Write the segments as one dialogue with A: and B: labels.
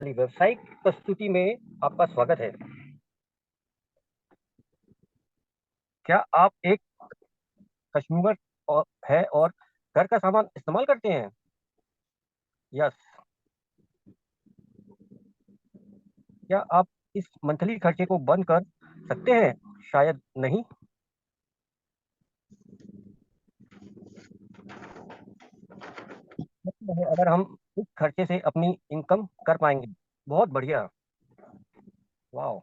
A: व्यावसायिक प्रस्तुति में आपका स्वागत है। क्या आप एक कंज्यूमर है और घर का सामान इस्तेमाल करते हैं? यस। क्या आप इस मंथली खर्चे को बंद कर सकते हैं? शायद नहीं। अगर हम इस खर्चे से अपनी इनकम कर पाएंगे। बहुत बढ़िया। वाह।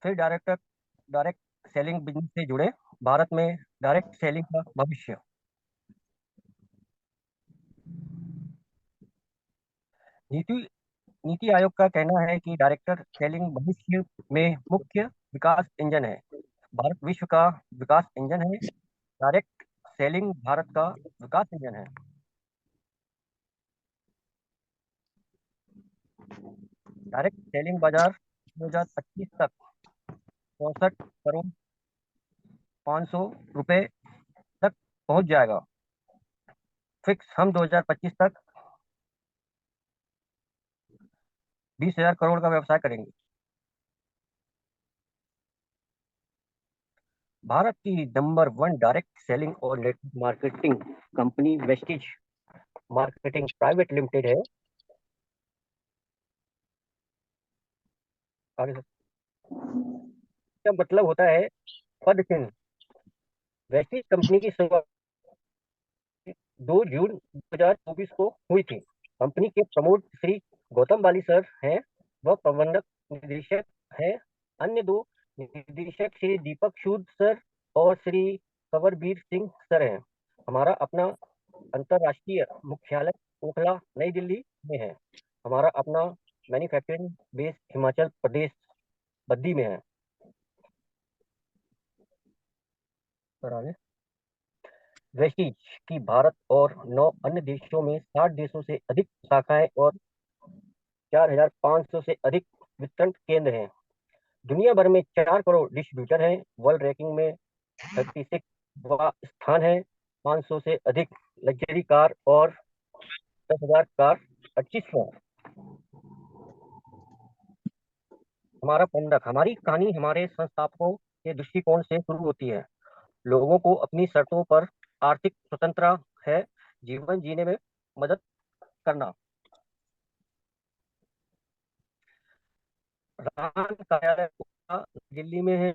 A: फिर डायरेक्ट सेलिंग बिजनेस से जुड़े। भारत में डायरेक्ट सेलिंग का भविष्य। नीति नीति आयोग का कहना है कि डायरेक्टर सेलिंग भविष्य में मुख्य विकास इंजन है। भारत विश्व का विकास इंजन है। डायरेक्ट सेलिंग भारत का विकास इंजन है। डायरेक्ट सेलिंग बाजार 2025 तक 64 करोड़ 500 रुपए तक पहुंच जाएगा। फिक्स हम 2025 तक 20,000 करोड़ का व्यवसाय करेंगे। भारत की नंबर 1 डायरेक्ट सेलिंग और network marketing company Vestige marketing private limited है। आगे का मतलब होता है पद चिन्ह। वेस्टिज कंपनी की शुरुआत 2 जून 2024 को हुई थी। कंपनी के प्रमोद श्री गौतम बाली सर हैं। वह प्रबंधक निदेशक हैं। अन्य दो निदेशक श्री दीपक सूद सर और श्री कंवरवीर सिंह सर हैं। हमारा अपना अंतर्राष्ट्रीय मुख्यालय ओखला नई दिल्ली में है। हमारा अपना मैन्युफैक्चरिंग बेस हिमाचल प्रदेश बद्दी में है। सर आगे। वेस्टीज की भारत और 9 अन्य देशों में 60 देशों से अधिक शाखाएं और 4,500 से अधिक वितरण केंद्र हैं। दुनिया भर में 4 करोड़ डिस्ट्रीब्यूटर हैं। वर्ल्ड रैंकिंग में 36वां स्थान है। 500 से अधिक लग्जरी कार और 10,000 कार 25वां। हमारा पंडक हमारी कहानी हमारे संस्थापकों के दृष्टिकोण से शुरू होती है। लोगों को अपनी शर्तों पर आर्थिक स्वतंत्रता है जीवन जीने में मदद करना। रान कार्यालय दिल्ली में है।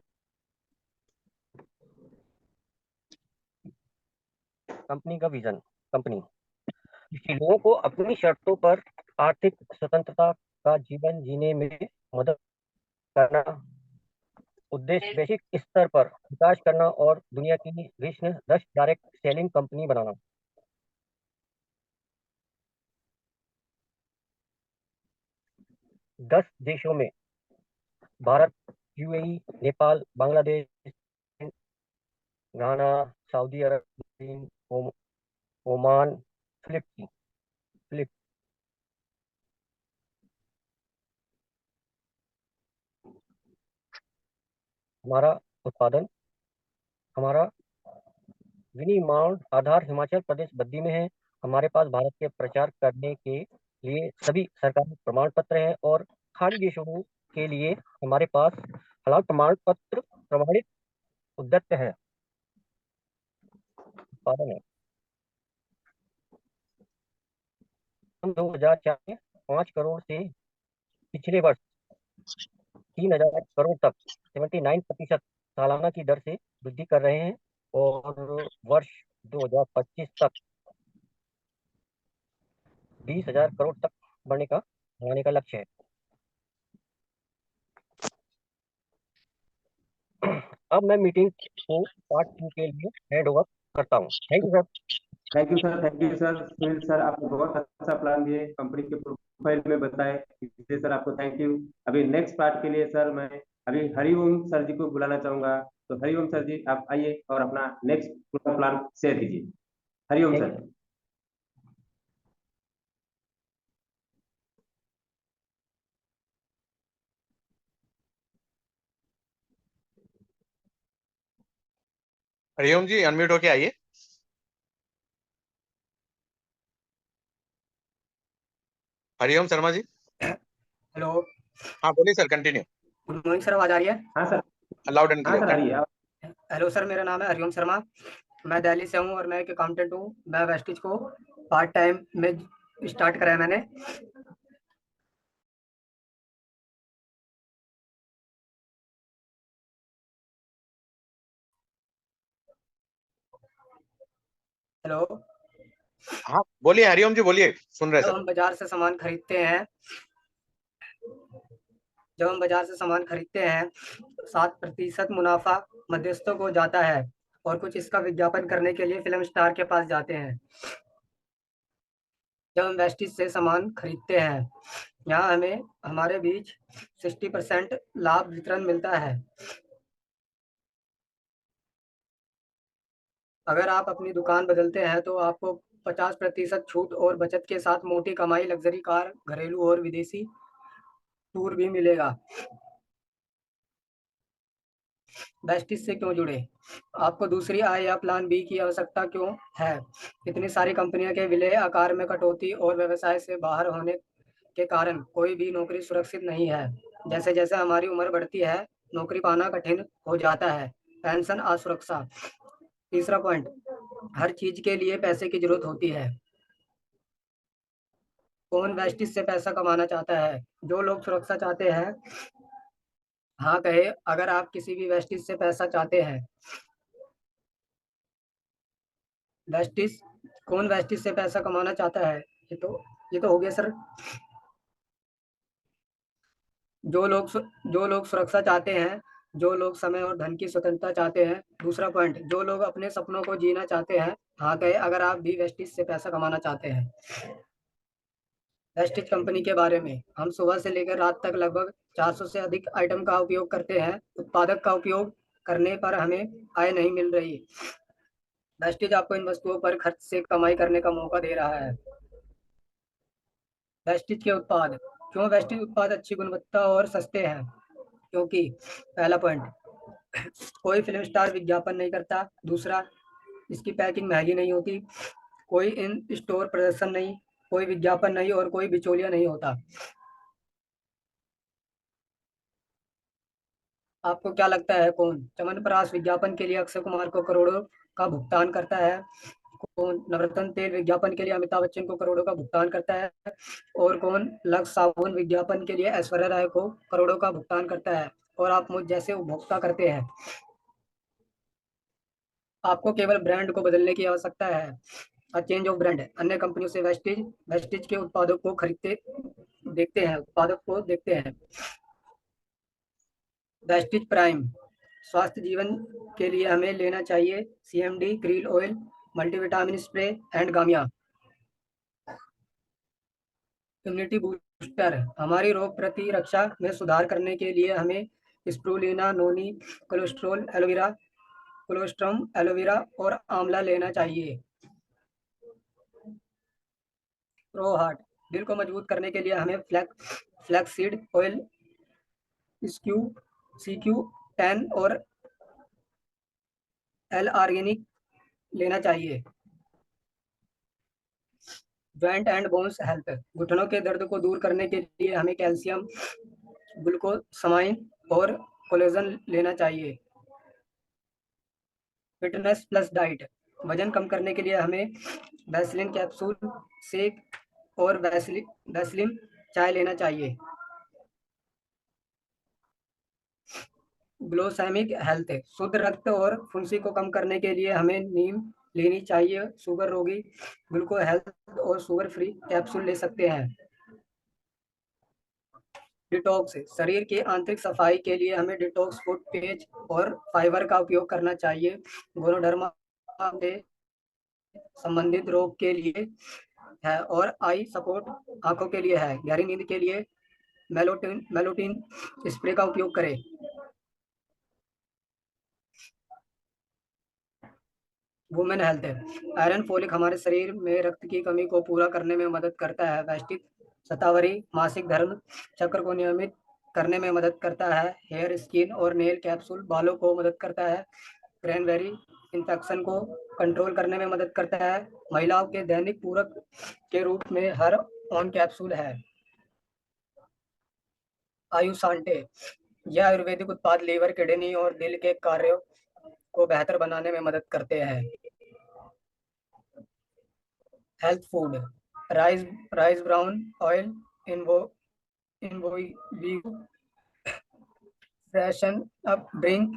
A: कंपनी का विजन। कंपनी जिससे लोगों को अपनी शर्तों पर आर्थिक स्वतंत्रता का जीवन जीने में मदद करना। उद्देश्य वैश्विक स्तर पर विकास करना और दुनिया की विश्व 10 डायरेक्ट सेलिंग कंपनी बनाना। 10 देशों में भारत, यूएई, नेपाल, बांग्लादेश, घाना, सऊदी अरब, चीन, ओमान, फिलिप हमारा उत्पादन हमारा विनिर्माण आधार हिमाचल प्रदेश बद्दी में है। हमारे पास भारत के प्रचार करने के लिए सभी सरकारी प्रमाण पत्र हैं और खाड़ी देशों के लिए हमारे पास हलाल प्रमाण पत्र प्रमाणित उद्यत है। उत्पादन है। हम 2004 में 5 करोड़ से पिछले वर्ष 3,000 करोड़ तक 79% सालाना की दर से वृद्धि कर रहे हैं और वर्ष 2025 तक 20,000 करोड़ तक बढ़ाने का लक्ष्य है। अब मैं मीटिंग को पार्ट 2 के लिए हैंड ओवर करता हूँ। Thank you sir.
B: Thank you sir, thank you sir. Sunil sir, आपने बहुत अच्छा प्लान दिए, कंपनी के प्रोफाइल में बताए, इसलिए सर आपको थैंक यू। अभी नेक्स्ट पार्ट के लिए सर मैं अभी हरिओम सर जी को बुलाना चाहूंगा। तो हरिओम सर जी, आप आइए और अपना नेक्स्ट प्लान शेयर कीजिए। Hariom
A: thank
B: sir.
A: You.
C: Hariom ji, unmute होके आइए। हरिओम शर्मा जी।
D: हेलो।
C: हाँ बोलिए sir, continue.
D: Good morning sir, आवाज आ रही है?
B: हाँ सर।
C: लाउड एंड
B: हाँ सर, आ
C: क्लियर।
B: रही है।
D: हेलो सर, मेरा नाम है हरिओम शर्मा। मैं दिल्ली से हूँ और मैं एक अकाउंटेंट हूँ। मैं वेस्टिज को पार्ट टाइम में स्टार्ट करा है मैंने। हेलो।
C: हाँ बोलिए हरिओम जी, बोलिए, सुन रहे
D: जब
C: सर।
D: हम बाजार से सामान खरीदते हैं जब हम बाजार से सामान खरीदते हैं 7% मुनाफा मध्यस्थों को जाता है और कुछ इसका विज्ञापन करने के लिए फिल्म स्टार के पास जाते हैं। जब हम वेस्टिज से सामान खरीदते हैं, यहाँ हमें हमारे बीच 60% लाभ वितरण मिलता है। अगर आप अपनी दुकान बदलते हैं तो आपको 50% छूट और बचत के साथ मोटी कमाई, लग्जरी कार, घरेलू और विदेशी टूर भी मिलेगा। वेस्टिज से क्यों जुड़े? आपको दूसरी आय या प्लान बी की आवश्यकता क्यों है? इतनी सारी कंपनियों के विलय, आकार में कटौती और व्यवसाय से बाहर होने के कारण कोई भी नौकरी सुरक्षित नहीं है। जैसे जैसे हमारी उम्र बढ़ती है, नौकरी पाना कठिन हो जाता है। पेंशन असुरक्षा। तीसरा पॉइंट, हर चीज के लिए पैसे की जरूरत होती है। कौन वेस्टिज से पैसा कमाना चाहता है? जो लोग सुरक्षा चाहते हैं, हाँ कहे अगर आप किसी भी वेस्टिज से पैसा चाहते हैं। वेस्टिज, कौन वेस्टिज से पैसा कमाना चाहता है? ये तो हो गया सर। जो लोग सुरक्षा चाहते हैं, जो लोग समय और धन की स्वतंत्रता चाहते हैं। दूसरा पॉइंट, जो लोग अपने सपनों को जीना चाहते हैं, हाँ कहे अगर आप भी वेस्टिज से पैसा कमाना चाहते हैं। वेस्टिज कंपनी के बारे में, हम सुबह से लेकर रात तक लगभग 400 से अधिक आइटम का उपयोग करते हैं। उत्पादक का उपयोग करने पर हमें आय नहीं मिल रही। वेस्टिज आपको इन वस्तुओं पर खर्च से कमाई करने का मौका दे रहा है। वेस्टिज के उत्पाद, क्यों वेस्टिज उत्पाद अच्छी गुणवत्ता और सस्ते हैं? क्योंकि पहला पॉइंट, कोई फिल्म स्टार विज्ञापन नहीं करता। दूसरा, इसकी पैकिंग महंगी नहीं होती। कोई इन स्टोर प्रदर्शन नहीं, कोई विज्ञापन नहीं और कोई बिचौलिया नहीं होता। आपको क्या लगता है कौन च्यवनप्राश विज्ञापन के लिए अक्षय कुमार को करोड़ों का भुगतान करता है? कौन नवरत्न तेल विज्ञापन के लिए अमिताभ बच्चन को करोड़ों का भुगतान करता है? और कौन लक्स साबुन विज्ञापन के लिए ऐश्वर्या राय को करोड़ों का भुगतान करता है और आप मुझ जैसे उपभोक्ता करते हैं? आपको केवल ब्रांड को बदलने की आवश्यकता है। Change of brand. अन्य कंपनियों से वेस्टिज के उत्पादों को खरीदते देखते हैं उत्पादक को देखते हैं। वेस्टिज प्राइम, स्वास्थ्य जीवन के लिए हमें लेना चाहिए CMD, krill oil, multivitamin spray and गामिया। इम्यूनिटी बूस्टर, हमारी रोग प्रतिरक्षा में सुधार करने के लिए हमें स्प्रुलिना, नोनी, कोलोस्ट्रम, एलोवेरा और आंवला लेना चाहिए। प्रो हार्ट, दिल को मजबूत करने के लिए हमें फ्लैक्स सीड ऑयल, CQ10 और L-आर्गेनिक लेना चाहिए। जॉइंट एंड बोन्स हेल्थ, घुटनों के दर्द को दूर करने के लिए हमें कैल्शियम, ग्लूकोसामाइन और कोलेजन लेना चाहिए। फिटनेस प्लस डाइट, वजन कम करने के लिए हमें वैसलिन कैप्सूल, शेक और वैसलिन चाय लेना चाहिए। ग्लोसैमिक हेल्थ, शुद्ध रक्त और फुंसी को कम करने के लिए हमें नीम लेनी चाहिए। शुगर रोगी ग्लूको हेल्थ और शुगर फ्री कैप्सूल ले सकते हैं। डिटॉक्स, शरीर की आंतरिक सफाई के लिए हमें डिटॉक्स फूड पेज और फाइबर का उपयोग करना चाहिए। गोनोडर्मा से संबंधित रोग के लिए है और आई सपोर्ट आंखों के लिए है। गहरी नींद के लिए मेलोटिन स्प्रे का उपयोग करें। वुमेन हेल्थ, आयरन फोलिक हमारे शरीर में रक्त की कमी को पूरा करने में मदद करता है। वैष्टिक शतावरी मासिक धर्म चक्र को नियमित करने में मदद करता है। हेयर, स्किन और नेल कैप्सूल बालों को मदद करता है। क्रैनबेरी इन्फेक्शन को कंट्रोल करने में मदद करता है। महिलाओं के दैनिक पूरक के रूप में हर ऑन कैप्सूल है। आयुसांटे, यह आयुर्वेदिक उत्पाद लीवर, किडनी और दिल के कार्यों को बेहतर बनाने में मदद करते हैं। Health food, rice brown oil, इन्वोइविगो फ्रेशन अप ड्रिंक,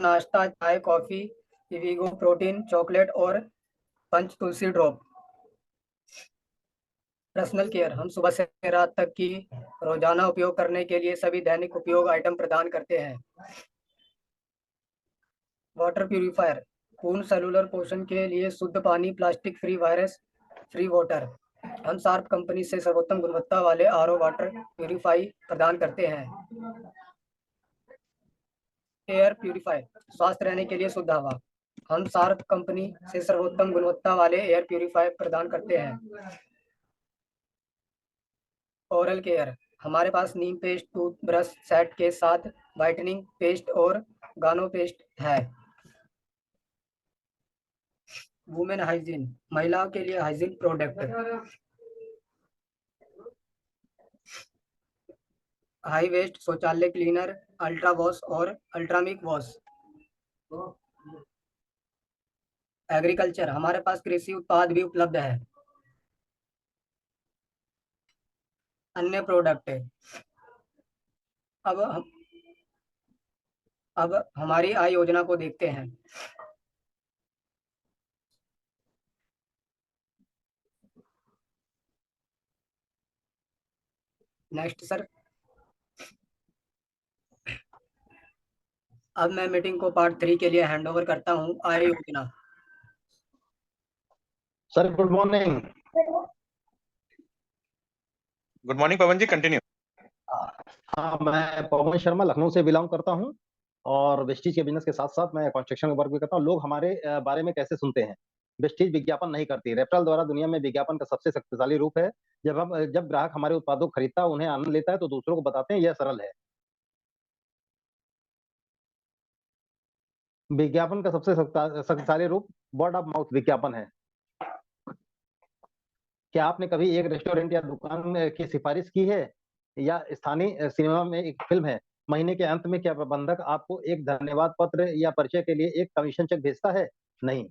D: नाश्ता, चाय, कॉफी, इविगो प्रोटीन, चॉकलेट और Panch Tulsi drop. Personal care, हम सुबह से रात तक की रोजाना उपयोग करने के लिए सभी दैनिक उपयोग आइटम प्रदान करते हैं। वाटर प्यूरिफायर, पूर्ण सेलुलर पोषण के लिए शुद्ध पानी, plastic free, virus free water. हम शार्प कंपनी से सर्वोत्तम गुणवत्ता वाले आरओ वाटर प्यूरिफाई प्रदान करते हैं। एयर प्यूरिफायर, स्वस्थ रहने के लिए शुद्ध हवा। हम शार्प कंपनी से सर्वोत्तम गुणवत्ता वाले एयर प्यूरिफायर प्रदान करते हैं। ओरल केयर, हमारे पास नीम पेस्ट, टूथब्रश सेट के साथ व्हाइटनिंग पेस्ट और गानो पेस्ट है। वुमेन हाइजीन, महिलाओं के लिए हाइजीन प्रोडक्ट, हाई वेस्ट शौचालय क्लीनर, अल्ट्रा वॉश और अल्ट्रामिक वॉश। एग्रीकल्चर, हमारे पास कृषि उत्पाद भी उपलब्ध है। अन्य प्रोडक्ट, अब हमारी आय योजना को देखते हैं। Next sir. अब मैं मीटिंग को पार्ट 3 के लिए हैंड ओवर करता हूं। आय योजना।
E: Sir good morning.
C: Good morning Pawan ji, continue.
E: हाँ, मैं पवन शर्मा लखनऊ से बिलोंग करता हूँ और वेस्टीज के बिजनेस के साथ साथ मैं कंस्ट्रक्शन का वर्क भी करता हूँ। लोग हमारे बारे में कैसे सुनते हैं? वेस्टीज विज्ञापन नहीं करती। रेफरल द्वारा दुनिया में विज्ञापन का सबसे शक्तिशाली रूप है। जब ग्राहक हमारे उत्पादों को खरीदता है, उन्हें आनंद लेता है, तो दूसरों को बताते हैं यह सरल है। विज्ञापन का सबसे शक्तिशाली रूप वर्ड ऑफ माउथ विज्ञापन है। क्या आपने कभी एक रेस्टोरेंट या दुकान की सिफारिश की है, या स्थानीय सिनेमा में एक फिल्म है, महीने के अंत में क्या प्रबंधक आपको एक धन्यवाद पत्र या परिचय के लिए एक कमीशन चेक भेजता है? नहीं।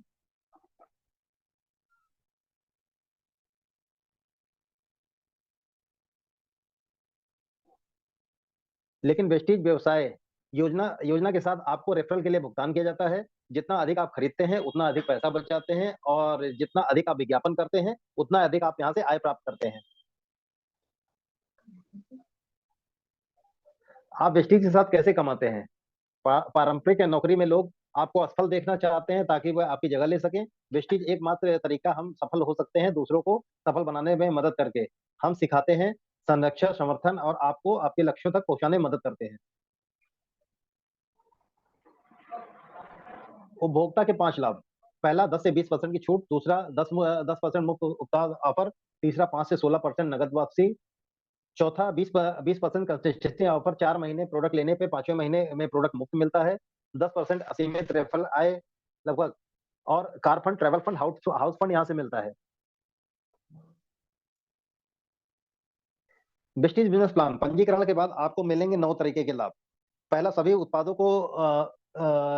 E: लेकिन वेस्टीज व्यवसाय योजना के साथ आपको रेफरल के लिए भुगतान किया जाता है। जितना अधिक आप खरीदते हैं, उतना अधिक पैसा बच जाते हैं, और जितना अधिक आप विज्ञापन करते हैं, उतना अधिक आप यहाँ से आय प्राप्त करते हैं। आप वेस्टीज के साथ कैसे कमाते हैं? पारंपरिक या नौकरी में लोग आपको असफल देखना चाहते हैं ताकि वह आपकी जगह ले सकें। वेस्टीज एकमात्र तरीका हम सफल हो सकते हैं दूसरों को सफल बनाने में मदद करके। हम सिखाते हैं, संरक्षण, समर्थन और आपको आपके लक्ष्यों तक पहुंचाने में मदद करते हैं। उपभोक्ता के 5 लाभ। पहला 10 से 20% की छूट। दूसरा 10% मुफ्त उत्पाद ऑफर। तीसरा 5 से 16% नगद वापसी। चौथा 20% कंसिस्टेंसी ऑफर। 4 महीने प्रोडक्ट लेने पे 5वें महीने में प्रोडक्ट मुफ्त मिलता है। 10% असीमित रेफरल आय लगभग। और car fund, travel fund, house fund यहाँ से मिलता है। Vestige business plan. पंजीकरण के बाद आपको मिलेंगे 9 तरीके के लाभ। पहला, सभी उत्पादों को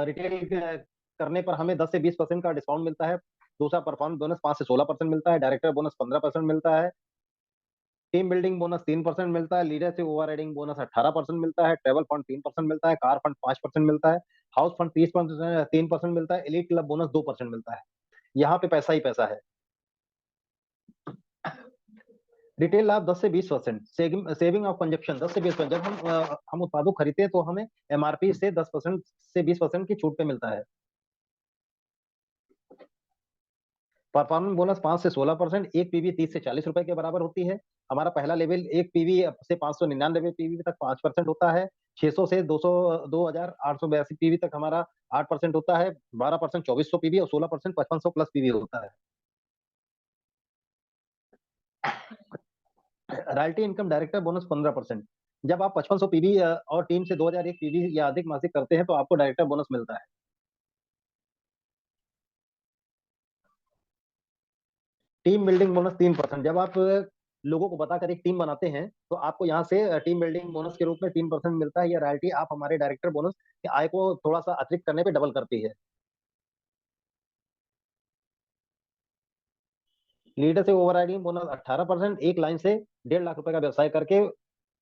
E: रिटेल करने पर हमें 10 से 20% का डिस्काउंट मिलता है। दूसरा, परफॉर्मेंस बोनस 5 से 16% मिलता है। डायरेक्टर बोनस 15% मिलता है। टीम बिल्डिंग बोनस 3% मिलता है। लीडरशिप ओवर राइडिंग बोनस 18% मिलता है। ट्रेवल फंड 3% मिलता है। कार फंड 5% मिलता है। हाउस फंड 3% मिलता है। एलीट क्लब बोनस 2% मिलता है। यहाँ पे पैसा ही पैसा है। रिटेल लाभ 10 से 20%। सेविंग ऑफ कंजप्शन 10 से 20%। जब हम उत्पादों खरीदते हैं तो हमें एमआरपी से 10% से 20% की छूट पे मिलता है। परफॉर्मेंस बोनस 5 से 16%। एक पीवी 30 से 40 रुपए के बराबर होती है। हमारा पहला लेवल एक पीवी से 599 पीवी तक 5% होता है। 600 से 200 2882 पीवी तक हमारा 8% होता है। 12% 2400 पीवी और 16% 5500 प्लस पीवी होता है। Royalty income director bonus 15%। जब आप 5500 पीवी और टीम से 2001 पीवी या अधिक मासिक करते हैं तो आपको डायरेक्टर बोनस मिलता है। Team building bonus 3%। जब आप लोगों को बताकर एक टीम बनाते हैं तो आपको यहाँ से टीम बिल्डिंग बोनस के रूप में 3% मिलता है। यह रॉयल्टी आप हमारे डायरेक्टर बोनस की आय को थोड़ा सा अतिरिक्त करने पे डबल करती है। Leadership overriding bonus 18%। एक लाइन से 1.5 लाख रुपए का व्यवसाय करके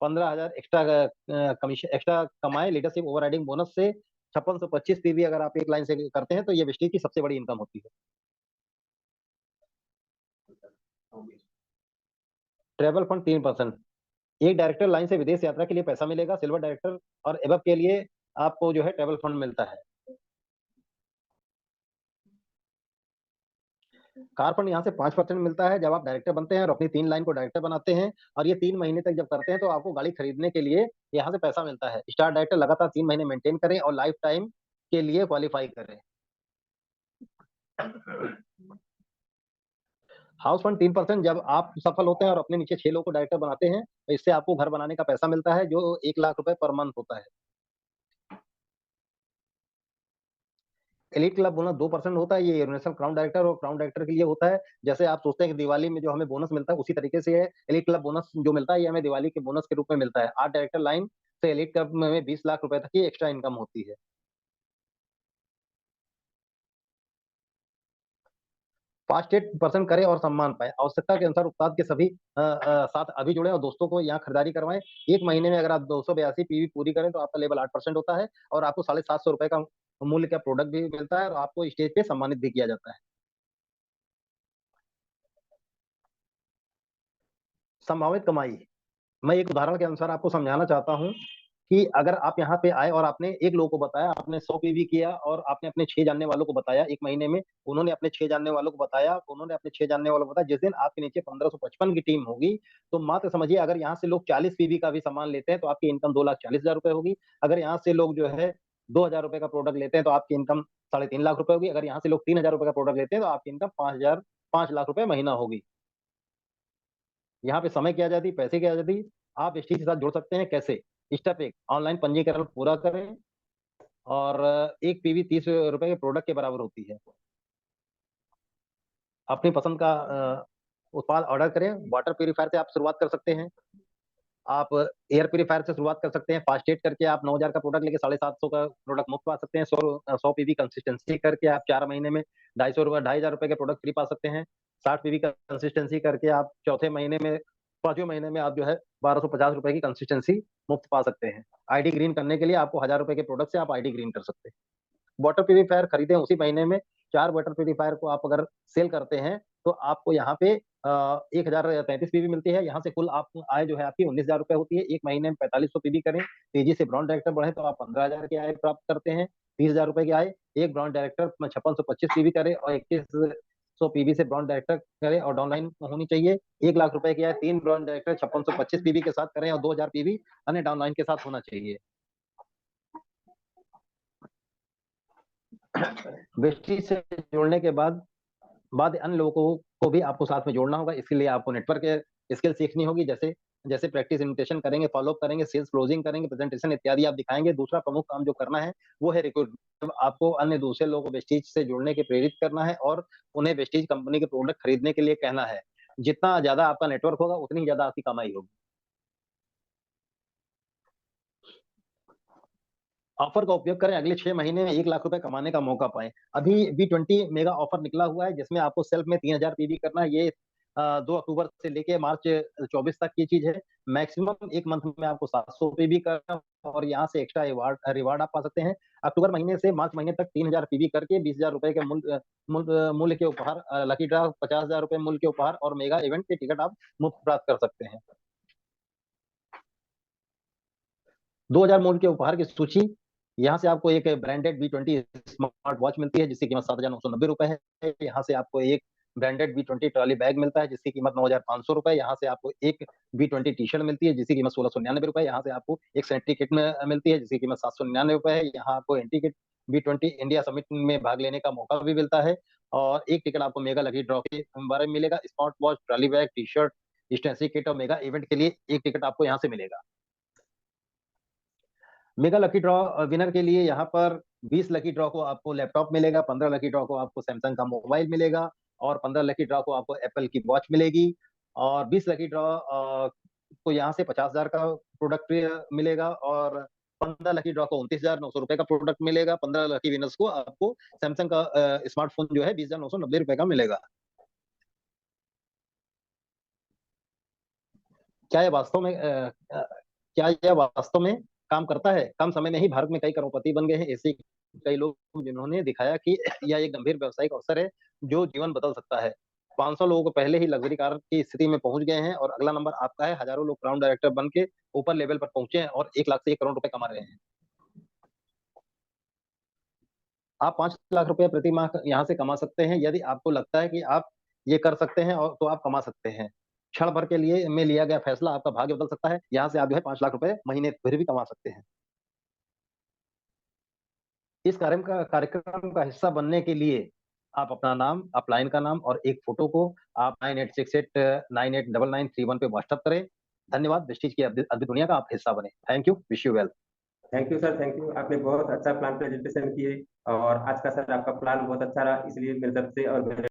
E: 15,000 एक्स्ट्रा कमीशन एक्स्ट्रा कमाए लीडरशिप ओवरराइडिंग बोनस से 5625 पीवी अगर आप एक लाइन से करते हैं तो ये वेस्टीज की सबसे बड़ी इनकम होती है। Travel fund 3%। एक डायरेक्टर लाइन से विदेश यात्रा के लिए पैसा मिलेगा। सिल्वर डायरेक्टर और एबव के लिए आपको जो है ट्रेवल फंड मिलता है। कार फंड यहाँ से 5% मिलता है जब आप डायरेक्टर बनते हैं और अपनी 3 लाइन को डायरेक्टर बनाते हैं, और ये 3 महीने तक जब करते हैं तो आपको गाड़ी खरीदने के लिए यहाँ से पैसा मिलता है। स्टार डायरेक्टर लगातार 3 महीने मेंटेन करें और लाइफ टाइम के लिए क्वालिफाई करें। हाउस फंड 3% जब आप सफल होते हैं और अपने नीचे 6 लोगों को डायरेक्टर बनाते हैं तो इससे आपको घर बनाने का पैसा मिलता है जो 1 लाख रुपए पर मंथ होता है। एलीट क्लब बोनस 2% होता है। ये यूनिवर्सल क्राउन डायरेक्टर और क्राउन डायरेक्टर के लिए होता है। जैसे आप सोचते हैं कि दिवाली में जो हमें बोनस मिलता है उसी तरीके से है एलीट क्लब बोनस जो मिलता है, ये हमें दिवाली के बोनस के रूप में मिलता है। 8 डायरेक्टर लाइन से एलीट क्लब में 20 लाख रुपए तक की एक्स्ट्रा इनकम होती है। 5-8% करें और सम्मान पाए। आवश्यकता के अनुसार उत्पाद के सभी साथ अभी जुड़े और दोस्तों को यहाँ खरीदारी करवाएं। एक महीने में अगर आप 282 पीवी पूरी करें तो आपका लेवल 8% होता है और आपको 750 रुपए का मूल्य का प्रोडक्ट भी मिलता है और आपको स्टेज पे सम्मानित भी किया जाता है। संभावित कमाई, मैं एक उदाहरण के अनुसार आपको समझाना चाहता हूँ कि अगर आप यहाँ पे आए और आपने एक लोगों को बताया, आपने 100 पीवी किया और आपने अपने 6 जानने वालों को बताया एक महीने में, उन्होंने अपने 6 जानने वालों को बताया, उन्होंने अपने 6 जानने वालों को बताया। जिस दिन आपके नीचे 1555 की टीम होगी तो मात्र समझिए अगर यहाँ से लोग 40 पीवी का भी सामान लेते हैं तो आपकी इनकम 2,40,000 रुपए होगी। अगर यहाँ से लोग जो है 2,000 रुपए का प्रोडक्ट लेते हैं तो आपकी इनकम 3.5 लाख रुपए होगी। अगर यहाँ से लोग 3,000 रुपए का प्रोडक्ट लेते हैं तो आपकी इनकम 5 लाख रुपए महीना होगी। यहाँ पे समय की आजादी, पैसे की आजादी। आप इस चीज के साथ जुड़ सकते हैं कैसे? स्टेप 1, ऑनलाइन पंजीकरण पूरा करें और एक पीवी 30 रुपए के प्रोडक्ट के बराबर होती है। अपनी पसंद का उत्पाद ऑर्डर करें। वाटर प्यूरीफायर से आप शुरुआत कर सकते हैं, आप एयर प्यूरीफायर से शुरुआत कर सकते हैं। फास्ट एड करके आप 9,000 का प्रोडक्ट लेके 750 का प्रोडक्ट मुफ्त पा सकते हैं। 100 पीवी कंसिस्टेंसी करके आप 4 महीने में 2,500 रुपए के प्रोडक्ट फ्री पा सकते हैं। 60 पीवी कंसिस्टेंसी करके आप चौथे महीने में 5वें महीने में आप जो है 1,250 रुपए की कंसिस्टेंसी मुफ्त पा सकते हैं। आईडी ग्रीन करने के लिए आपको 1,000 रुपए के प्रोडक्ट से आप आईडी ग्रीन कर सकते हैं। वाटर प्यूरीफायर खरीदें उसी महीने में। 4 वाटर प्यूरीफायर को आप अगर सेल करते हैं तो आपको यहाँ पे 1,033 पीवी मिलती है। यहाँ से कुल आप आय जो है आपकी 19,000 रुपए होती है। एक महीने में 4,500 पीवी करें, तेजी से ब्रांड डायरेक्टर बढ़े तो आप 15,000 की आय प्राप्त करते हैं। 30,000 रुपए की आय। एक ब्रांड डायरेक्टर 5625 पीवी करे और 2100 पीवी से ब्रांड डायरेक्टर करें और डाउनलाइन होनी चाहिए। 1 लाख रुपए की आय 3 ब्रांड डायरेक्टर 5625 पीवी के साथ करें और 2,000 पीवी अन्य डाउनलाइन के साथ होना चाहिए। वेस्टीज से जोड़ने के बाद अन्य लोगों को भी आपको साथ में जोड़ना होगा। इसके लिए आपको नेटवर्क स्किल सीखनी होगी। जैसे जैसे प्रैक्टिस इन्विटेशन करेंगे, फॉलोअप करेंगे, सेल्स क्लोजिंग करेंगे, प्रेजेंटेशन इत्यादि आप दिखाएंगे। दूसरा प्रमुख काम जो करना है वो है रिक्रूटमेंट। आपको अन्य दूसरे लोगों को वेस्टीज से जुड़ने के प्रेरित करना है और उन्हें वेस्टीज कंपनी के प्रोडक्ट खरीदने के लिए कहना है। जितना ज्यादा आपका नेटवर्क होगा उतनी ज्यादा आपकी कमाई होगी। ऑफर का उपयोग करें, अगले 6 महीने में 1 लाख रुपए कमाने का मौका पाएं। अभी B20 मेगा ऑफर निकला हुआ है जिसमें आपको सेल्फ में 3,000 पीवी करना है। ये 2 अक्टूबर से लेके मार्च 24 तक की चीज है। मैक्सिमम एक मंथ में आपको 700 पीवी करना और यहाँ से एक्स्ट्रा रिवार्ड आप पा सकते हैं। अक्टूबर महीने से मार्च महीने तक 3,000 पीवी करके 20,000 रुपए के मूल्य के उपहार, लकी ड्रा 50,000 रुपए मूल्य के उपहार और मेगा इवेंट के टिकट आप मुफ्त प्राप्त कर सकते हैं। 2,000 मूल्य के उपहार की सूची। यहाँ से आपको एक ब्रांडेड B20 स्मार्ट वॉच मिलती है जिसकी कीमत 7,990 रुपए है। यहाँ से आपको एक ब्रांडेड B20 ट्रॉली बैग मिलता है जिसकी कीमत 9,500 रुपए। यहाँ से आपको एक B20 टी शर्ट मिलती है जिसकी कीमत 1,699 रुपए। यहाँ से आपको एक सेंट्री किट में मिलती है जिसकी कीमत 799 रुपए है। यहाँ आपको entry kit B20 India summit में भाग लेने का मौका भी मिलता है और एक टिकट आपको मेगा लकी ड्रॉ के बारे में मिलेगा। Smart watch, trolley bag, T shirt, stationery kit और मेगा इवेंट के लिए एक टिकट आपको यहाँ से मिलेगा। मेगा लकी ड्रॉ विनर के लिए यहाँ पर 20 लकी ड्रॉ को आपको लैपटॉप मिलेगा, 15 लकी ड्रॉ को आपको सैमसंग का मोबाइल मिलेगा और 15 लकी ड्रॉ को आपको एप्पल की वॉच मिलेगी और 20 लकी ड्रॉ को यहाँ से 50,000 का प्रोडक्ट मिलेगा, और 15 लकी ड्रॉ को 29,900 रुपए का प्रोडक्ट मिलेगा। 15 लकी विनर्स को आपको सैमसंग का स्मार्टफोन जो है 20,990 रुपए का मिलेगा। क्या यह वास्तव में क्या यह वास्तव में काम करता है? कम समय में ही भारत में कई करोड़पति बन गए हैं ऐसे कई लोग जिन्होंने दिखाया कि यह एक गंभीर व्यावसायिक अवसर है जो जीवन बदल सकता है। 500 लोगों को पहले ही लग्जरी कार की स्थिति में पहुंच गए हैं, और अगला नंबर आपका है। हजारों लोग क्राउन डायरेक्टर बन के ऊपर लेवल पर पहुंचे हैं और 1 लाख से 1 करोड़ रुपए कमा रहे हैं। आप 5 लाख रुपए प्रति माह यहाँ से कमा सकते हैं। यदि आपको लगता है कि आप ये कर सकते हैं और तो आप कमा सकते हैं। क्षण भर के लिए में लिया गया फैसला आपका भाग्य बदल सकता है। यहाँ से आप जो है 5 लाख रुपए महीने भर भी कमा सकते हैं। इस कार्यक्रम का हिस्सा बनने के लिए आप अपना नाम, अपलाइन का नाम और एक फोटो को आप 9868989931 पे व्हाट्सएप करें। धन्यवाद। वेस्टीज की अद्भुत दुनिया का आप हिस्सा बने। Thank you, wish you well.
B: Thank you sir, thank you. आपने बहुत अच्छा प्लान प्रेजेंटेशन किए और आज का सर आपका प्लान बहुत अच्छा रहा, इसलिए मेरी तरफ से और मेरे